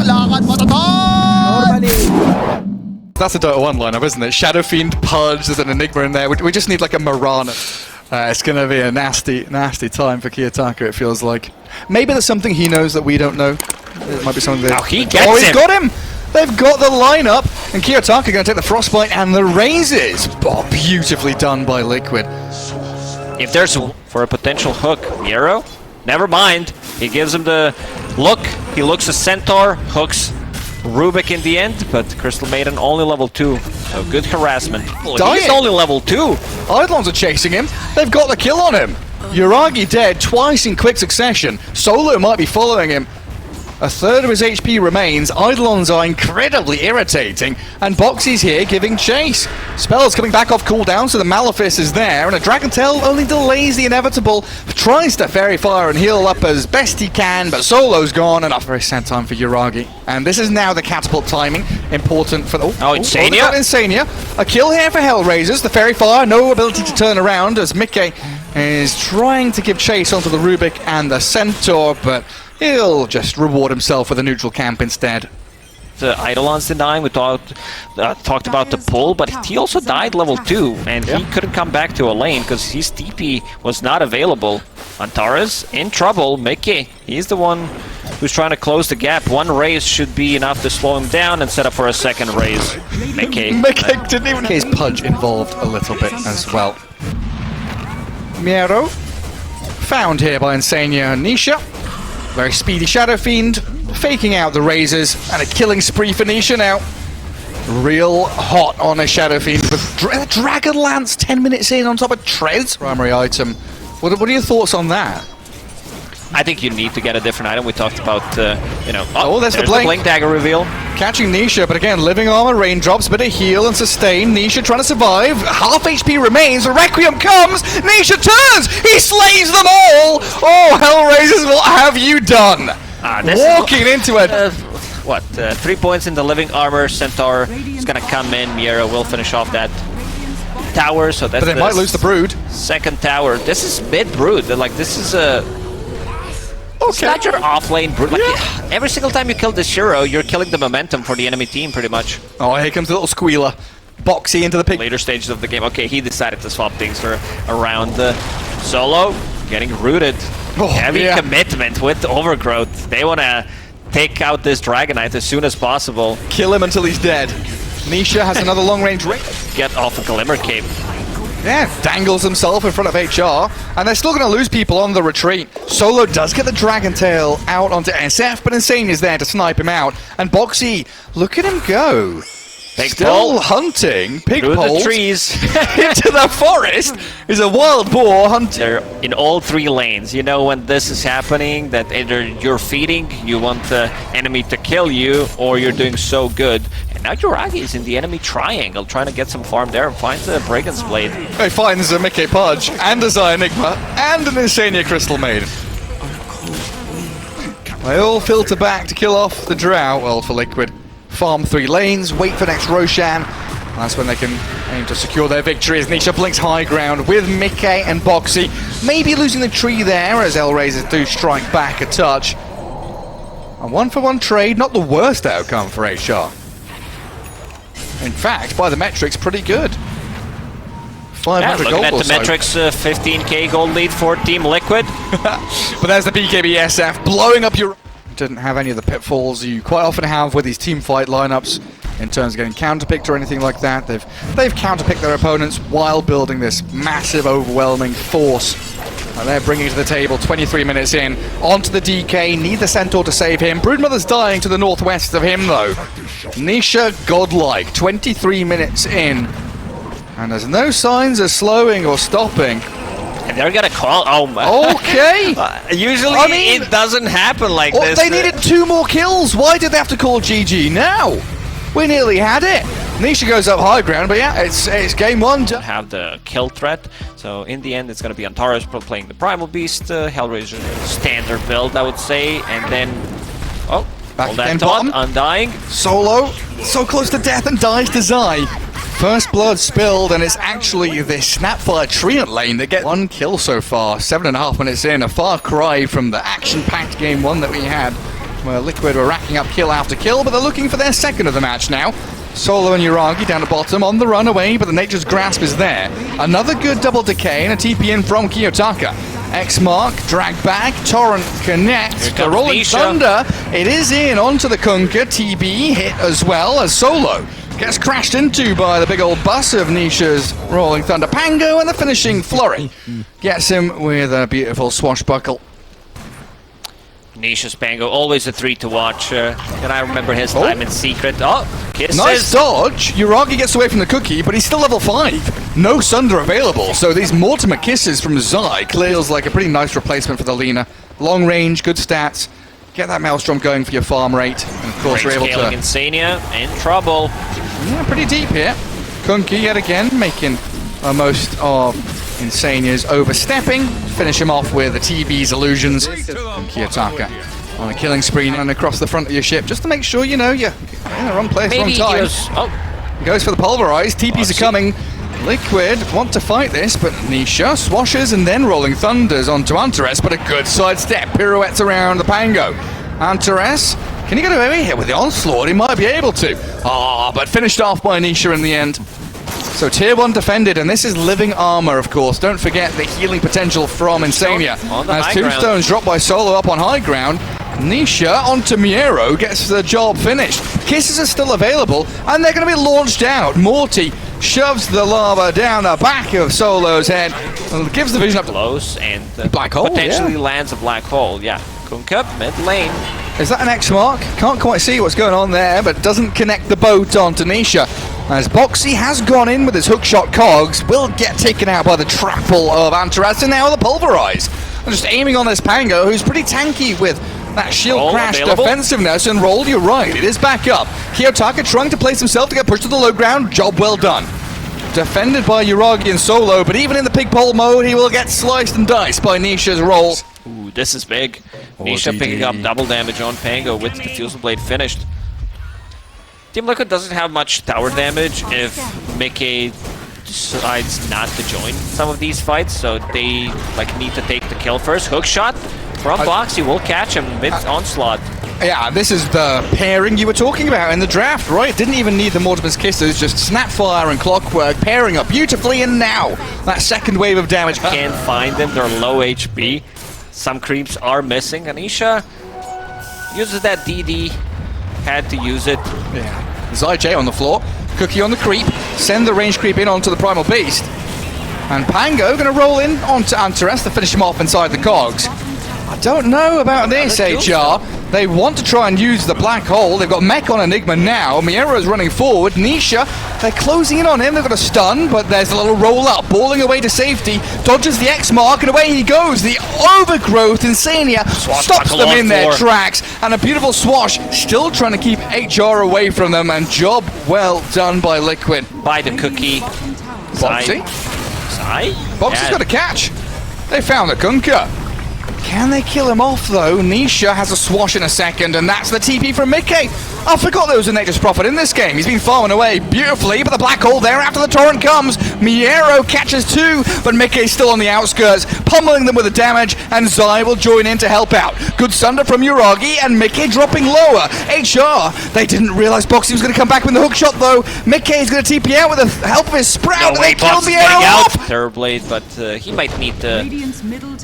lakad matatag! Normally. That's a Dota 1 lineup, isn't it? Shadow Fiend, Pudge, there's an Enigma in there. We just need like a Mirana. It's going to be a nasty, nasty time for Kiyotaka, it feels like. Maybe there's something he knows that we don't know. There might be something that... Oh, he gets him! He's got him! They've got the lineup, and Kiyotaka going to take the Frostbite and the Razors. Oh, beautifully done by Liquid. If there's for a potential hook, Miro, never mind. He gives him the look. He looks a Centaur, hooks Rubik in the end, but Crystal Maiden only level 2. So good harassment. Oh, he's only level 2. Eidolons are chasing him. They've got the kill on him. Yuragi dead twice in quick succession. Solo might be following him. A third of his HP remains. Eidolons are incredibly irritating, and Boxy's here giving chase. Spells coming back off cooldown, so the Malefice is there, and a Dragon Tail only delays the inevitable. Tries to Fairy Fire and heal up as best he can, but Solo's gone, and a very sad time for Yuragi. And this is now the catapult timing, important for the... Insania! Insania. A kill here for HellRaisers. The Fairy Fire, no ability to turn around, as Mickey is trying to give chase onto the Rubik and the Centaur, but he'll just reward himself with a neutral camp instead. The Eidolons denying, we talked about the pull, but he also died level 2, and he couldn't come back to a lane because his TP was not available. Antares in trouble. Mickey, he's the one who's trying to close the gap. One raise should be enough to slow him down and set up for a second raise. Mickey didn't even... His Pudge involved a little bit as well. Miero, found here by Insania and Nisha. Very speedy Shadow Fiend, faking out the Razors, and a killing spree for Nisha now. Real hot on a Shadow Fiend with Dragon Lance 10 minutes in on top of Treads. Primary item. What are your thoughts on that? I think you need to get a different item. We talked about, you know... there's the Blink Dagger reveal. Catching Nisha, but again, living armor, raindrops, bit of heal and sustain. Nisha trying to survive. Half HP remains. The Requiem comes. Nisha turns. He slays them all. Oh, HellRaisers, what have you done? Walking into it. 3 points in the living armor. Centaur is going to come in. Miera will finish off that tower. So that's but they might lose the Brood. Second tower. This is mid-Brood. Like, this is a... It's not your off-lane Brood. Like, every single time you kill this hero, you're killing the momentum for the enemy team, pretty much. Oh, here comes the little squealer. Boxy into the pig. Later stages of the game. Okay, he decided to swap things around. Solo getting rooted. Heavy commitment with Overgrowth. They want to take out this Dragonite as soon as possible. Kill him until he's dead. Nisha has another long-range ring. Get off a Glimmer Cape. Yeah, dangles himself in front of HR, and they're still going to lose people on the retreat. Solo does get the Dragon Tail out onto SF, but Insane is there to snipe him out. And Boxy, look at him go. Still hunting Pigpole the trees into the forest. Is a wild boar hunting. They're in all 3 lanes. You know when this is happening, that either you're feeding, you want the enemy to kill you, or you're doing so good. And now Yuragi is in the enemy triangle, trying to get some farm there and finds the Brigand's Blade. He finds a Mickey Pudge, and a Enigma, and an Insania Crystal Maiden. They all filter back to kill off the Drow, well, for Liquid. Farm 3 lanes, wait for next Roshan. That's when they can aim to secure their victory as Nisha blinks high ground with Mickey and Boxy. Maybe losing the tree there as HellRaisers do strike back a touch. A 1-for-1 trade, not the worst outcome for HR. In fact, by the metrics, pretty good. 500 looking gold at or the so. metrics, 15k gold lead for Team Liquid. But there's the BKB-SF blowing up your... Didn't have any of the pitfalls you quite often have with these team fight lineups in terms of getting counterpicked or anything like that. They've counterpicked their opponents while building this massive, overwhelming force. And they're bringing to the table 23 minutes in. Onto the DK, need the Centaur to save him. Broodmother's dying to the northwest of him, though. Nisha, godlike, 23 minutes in. And there's no signs of slowing or stopping. And they're gonna call. Oh my. Okay. Usually it doesn't happen like this. They needed 2 more kills. Why did they have to call GG now? We nearly had it. Nisha goes up high ground, but yeah, it's game 1. Have the kill threat. So in the end, it's gonna be Antares playing the Primal Beast, HellRaiser standard build, I would say, and then back hold that again, thought, bottom. Undying. Solo, so close to death and dies to Zai. First blood spilled, and it's actually this Snapfire Treant lane that gets 1 kill so far. 7.5 minutes in, a far cry from the action-packed game 1 that we had. where Liquid were racking up kill after kill, but they're looking for their second of the match now. Solo and Uragi down the bottom, on the run away, but the Nature's Grasp is there. Another good double decay and a TP in from Kiyotaka. X-Mark, drag back, Torrent connect, the Rolling Thunder, it is in onto the Kunkka, TB hit as well as Solo gets crashed into by the big old bus of Nisha's Rolling Thunder. Pango and the finishing flurry gets him with a beautiful swashbuckle. Nisha's Pango, always a 3 to watch. And I remember his time in Secret. Oh, kisses. Nice dodge. Uragi gets away from the cookie, but he's still level 5. No Sunder available, so these Mortimer kisses from Zai clears like a pretty nice replacement for the Lina. Long range, good stats. Get that Maelstrom going for your farm rate. And of course, we're able to... Insania in trouble. Yeah, pretty deep here. Kunki yet again making the most of Insania's overstepping. Finish him off with the TB's illusions. Kiyotaka on a killing spree and across the front of your ship, just to make sure you know you're in the wrong place, wrong time. He goes for the pulverize. TPs are coming. Liquid want to fight this, but Nisha swashes and then Rolling Thunders onto Antares, but a good sidestep. Pirouettes around the Pango. Antares, can he get away here with the onslaught? He might be able to. But finished off by Nisha in the end. So tier 1 defended, and this is living armor, of course. Don't forget the healing potential from Insania. As Tombstone's dropped by Solo up on high ground, Nisha onto Miero gets the job finished. Kisses are still available, and they're going to be launched out. Morty shoves the lava down the back of Solo's head, and gives the vision up close, and black hole, potentially lands a black hole. Yeah, Kunkka, mid lane. Is that an X-Mark? Can't quite see what's going on there, but doesn't connect the boat onto Nisha. As Boxy has gone in with his hookshot cogs, will get taken out by the trample of Antares, and now the pulverize. I'm just aiming on this Pango, who's pretty tanky with that shield crash defensiveness, and roll, you're right, it is back up. Kiyotaka trying to place himself to get pushed to the low ground, job well done. Defended by Uragi and Solo, but even in the pig pole mode, he will get sliced and diced by Nisha's roll. Ooh, this is big. Nisha picking up double damage on Pango with the Fusel Blade finished. Team Liquid doesn't have much tower damage if Mickey decides not to join some of these fights, so they need to take the kill first. Hook shot from Boxy will catch him mid onslaught. Yeah, this is the pairing you were talking about in the draft, right? Didn't even need the Mortimer's Kisses, just Snapfire and Clockwork pairing up beautifully, and now that second wave of damage. Can't find them, they're low HP. Some creeps are missing. Anisha uses that DD, had to use it. Yeah. Zai on the floor, Cookie on the creep, send the range creep in onto the Primal Beast. And Pango gonna roll in onto Antares to finish him off inside the cogs. I don't know about this, HR. They want to try and use the black hole. They've got Mech on Enigma now. Miero's running forward. Nisha, they're closing in on him. They've got a stun, but there's a little roll up. Balling away to safety. Dodges the X-Mark, and away he goes. The overgrowth Insania stops them in their tracks. And a beautiful swash, still trying to keep HR away from them. And job well done by Liquid. By the cookie. Boxy? Boxy's got a catch. They found the Kunkka. Can they kill him off, though? Nisha has a swash in a second, and that's the TP from Mickey. I forgot there was a Nature's Prophet in this game. He's been farming away beautifully, but the black hole there after the torrent comes. Miero catches two, but Mickey's still on the outskirts, pummeling them with the damage, and Zai will join in to help out. Good Sunder from Uragi, and Mickey dropping lower. HR, they didn't realize Boxy was going to come back with the hook shot, though. Mickey's going to TP out with the help of his Sprout, and they killed Miero off! Terrorblade, but he might need to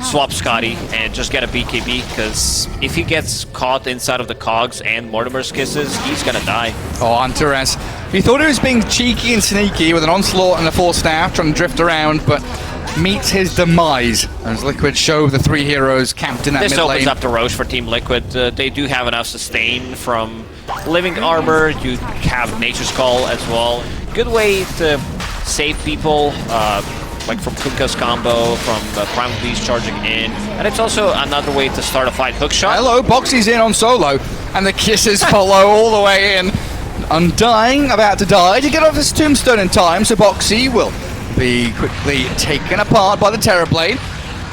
swap Scotty and just get a BKB, because if he gets caught inside of the cogs and Mortimer's Kisses, he's gonna die. Oh, Antares. He thought he was being cheeky and sneaky with an onslaught and a full staff, trying to drift around, but meets his demise as Liquid show the three heroes camped in that mid lane. This opens up the Roche for Team Liquid. They do have enough sustain from Living Armor. You have Nature's Call as well. Good way to save people. Like from Kunkka's combo, from Primal Beast charging in. And it's also another way to start a fight. Hookshot. Hello, Boxy's in on Solo, and the kisses follow all the way in. Undying, about to die to get off his tombstone in time, so Boxy will be quickly taken apart by the Terrorblade.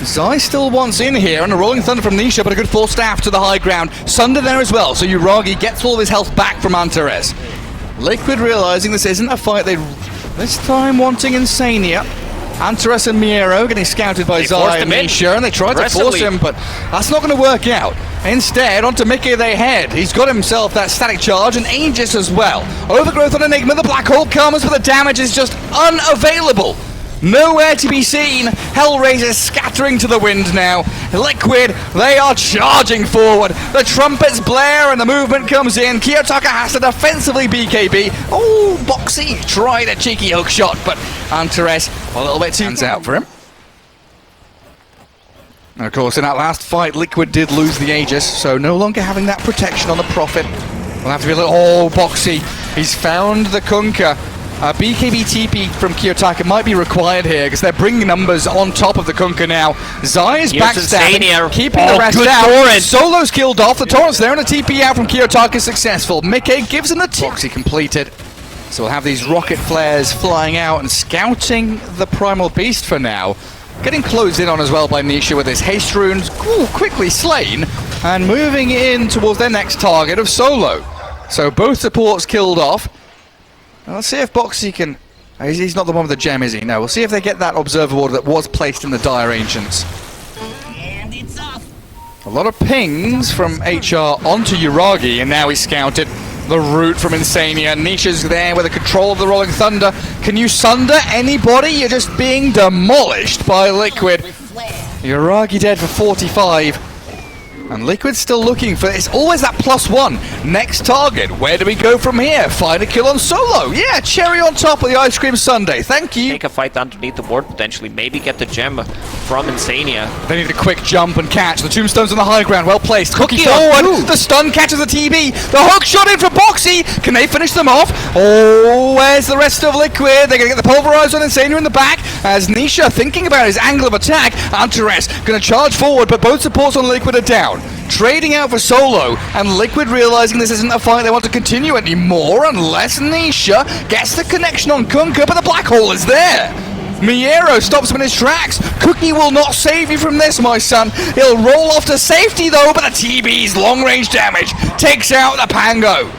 Zai still wants in here, and a Rolling Thunder from Nisha, but a good full staff to the high ground. Sunder there as well, so Uragi gets all of his health back from Antares. Liquid realizing this isn't a fight they this time wanting Insania. Antares and Miero getting scouted by They Zai forced and him in. Nisha, and they tried to force Aggressively. him, but that's not going to work out. Instead, onto Mickey they head. He's got himself that static charge and Aegis as well. Overgrowth on Enigma, the black hole comes, but the damage is just unavailable. Nowhere to be seen. HellRaisers scattering to the wind now. Liquid, they are charging forward. The trumpets blare and the movement comes in. Kiyotaka has to defensively BKB. Oh, Boxy tried a cheeky hook shot, but Antares a little bit too hands out for him. And of course, in that last fight, Liquid did lose the Aegis, so no longer having that protection on the Prophet. We'll have to be a little... Oh, Boxy, he's found the Kunkka. BKB TP from Kiyotaka might be required here because they're bringing numbers on top of the Kunkka now. Zai is backstabbing, keeping the rest out. Solo's killed off. The Torrent's there and a TP out from Kiyotaka is successful. Mickey gives him the Boxy completed. So we'll have these rocket flares flying out and scouting the Primal Beast for now. Getting closed in on as well by Nisha with his haste runes. Ooh, quickly slain and moving in towards their next target of Solo. So both supports killed off. Let's see if Boxy can... He's not the one with the gem, is he? No, we'll see if they get that observer order that was placed in the Dire Ancients. And it's off. A lot of pings from HR onto Yuragi, and now he's scouted the route from Insania. Nisha's there with the control of the Rolling Thunder. Can you sunder anybody? You're just being demolished by Liquid. Yuragi dead for 45. And Liquid's still looking for... It's always that +1. Next target. Where do we go from here? Find a kill on Solo. Yeah, cherry on top of the ice cream sundae. Thank you. Take a fight underneath the ward, potentially. Maybe get the gem from Insania. They need a quick jump and catch. The tombstone's on the high ground. Well placed. Cookie forward. The stun catches the TB. The hook shot in for Boxy. Can they finish them off? Oh, where's the rest of Liquid? They're going to get the pulverizer on Insania in the back. As Nisha thinking about his angle of attack. Antares going to charge forward, but both supports on Liquid are down. Trading out for Solo, and Liquid realizing this isn't a fight they want to continue anymore unless Nisha gets the connection on Kunkka, but the black hole is there. Miero stops him in his tracks. Cookie will not save you from this, my son. He'll roll off to safety though, but the TB's long-range damage takes out the Pango.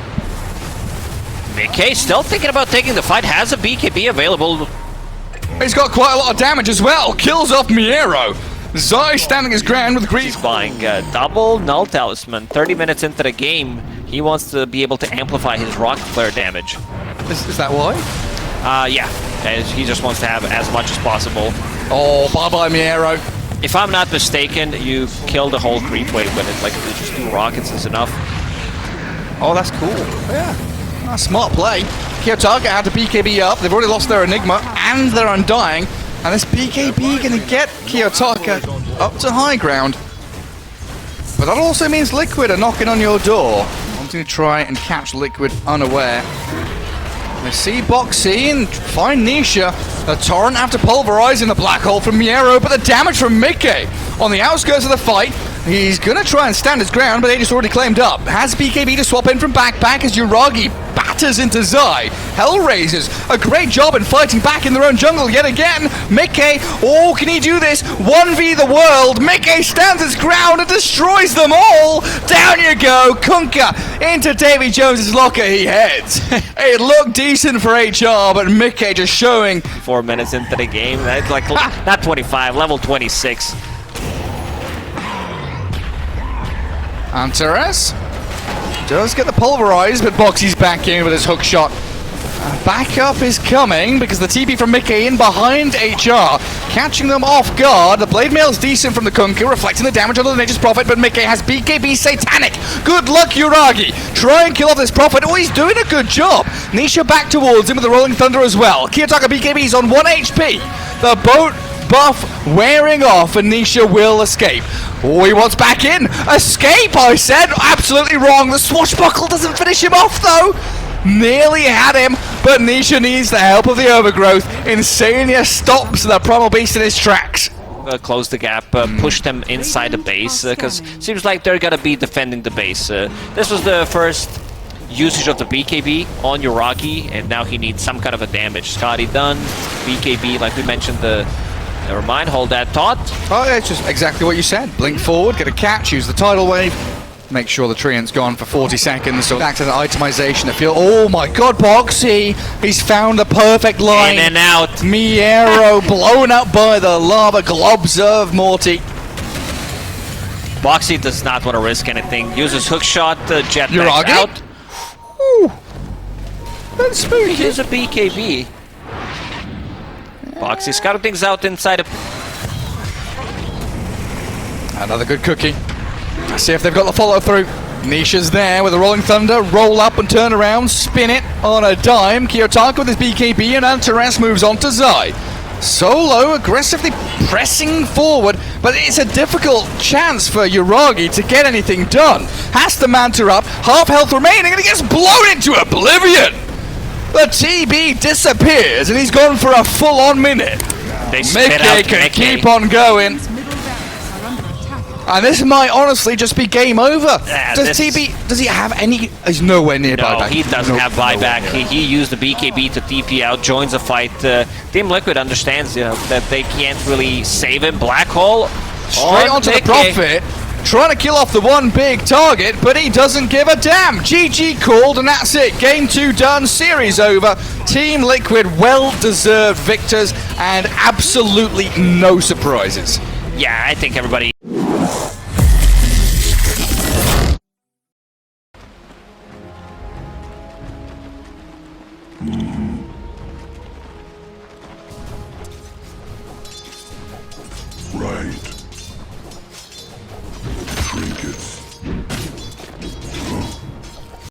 Mickey still thinking about taking the fight, has a BKB available. He's got quite a lot of damage as well. Kills off Miero. Zai standing his ground with Grease. He's buying double Null Talisman. 30 minutes into the game, he wants to be able to amplify his Rocket Flare damage. Is that why? Yeah. He just wants to have as much as possible. Oh, bye-bye, Miero. If I'm not mistaken, you kill the whole creep wave with it. Like, just 2 rockets is enough. Oh, that's cool. Yeah. Smart play. Kiyotaka had to BKB up. They've already lost their Enigma and their Undying. And this BKB going to get Kiyotaka up to high ground. But that also means Liquid are knocking on your door, wanting to try and catch Liquid unaware. They see Boxy and find Nisha. The Torrent after pulverizing the black hole from Miero, but the damage from Mickey on the outskirts of the fight. He's going to try and stand his ground, but they just already claimed up. Has BKB to swap in from back as Yuragi batters into Zai. HellRaisers, a great job in fighting back in their own jungle yet again. Mickey, oh, can he do this? 1v the world. Mickey stands his ground and destroys them all. Down you go. Kunkka into Davy Jones's locker he heads. It looked decent for HR, but Mickey just showing. 4 minutes into the game, that's like not 25, level 26. Antares does get the pulverize, but Boxy's back in with his hook shot. Backup is coming because the TP from Mickey in behind HR, catching them off guard. The blade mail's decent from the Kunkka, reflecting the damage onto the Nature's Prophet, but Mickey has BKB Satanic. Good luck, Yuragi. Try and kill off this Prophet. Oh, he's doing a good job. Nisha back towards him with the Rolling Thunder as well. Kiyotaka BKB's on 1 HP. The boat buff wearing off, and Nisha will escape. Oh, he wants back in. Escape, I said. Absolutely wrong. The swashbuckle doesn't finish him off, though. Nearly had him, but Nisha needs the help of the overgrowth. Insania stops the Primal Beast in his tracks. Close the gap, push them inside the base, because seems like they're gonna be defending the base. This was the first usage of the BKB on Yuragi, and now he needs some kind of a damage. Scotty done, BKB, like we mentioned, never mind, hold that thought. Oh, it's just exactly what you said. Blink forward, get a catch, use the tidal wave. make sure the Treant's gone for 40 seconds. So back to the itemization. The field. Oh my god, Boxy! He's found the perfect line. In and out. Miero blown up by the lava globs of Morty. Boxy does not want to risk anything. Uses hook shot, jetpack Yuragi? out. Ooh. That's spooky. Here's a BKB. Boxy scouting things out inside of... Another good cookie. Let's see if they've got the follow through. Nisha's there with a Rolling Thunder. Roll up and turn around. Spin it on a dime. Kiyotaka with his BKB and Antares moves on to Zai. Solo aggressively pressing forward, but it's a difficult chance for Yuragi to get anything done. Has to Manta up, half health remaining, and he gets blown into oblivion. The TB disappears, and he's gone for a full-on minute. Mickey can keep on going. And this might honestly just be game over. Does he have any... He's nowhere near buyback. No, he doesn't have buyback. He used the BKB to TP out, joins the fight. Team Liquid understands that they can't really save him. Black Hole. Straight onto the Prophet. Trying to kill off the one big target, but he doesn't give a damn. GG called, and that's it. Game 2 done, series over. Team Liquid well-deserved victors, and absolutely no surprises. Yeah, I think everybody... Right.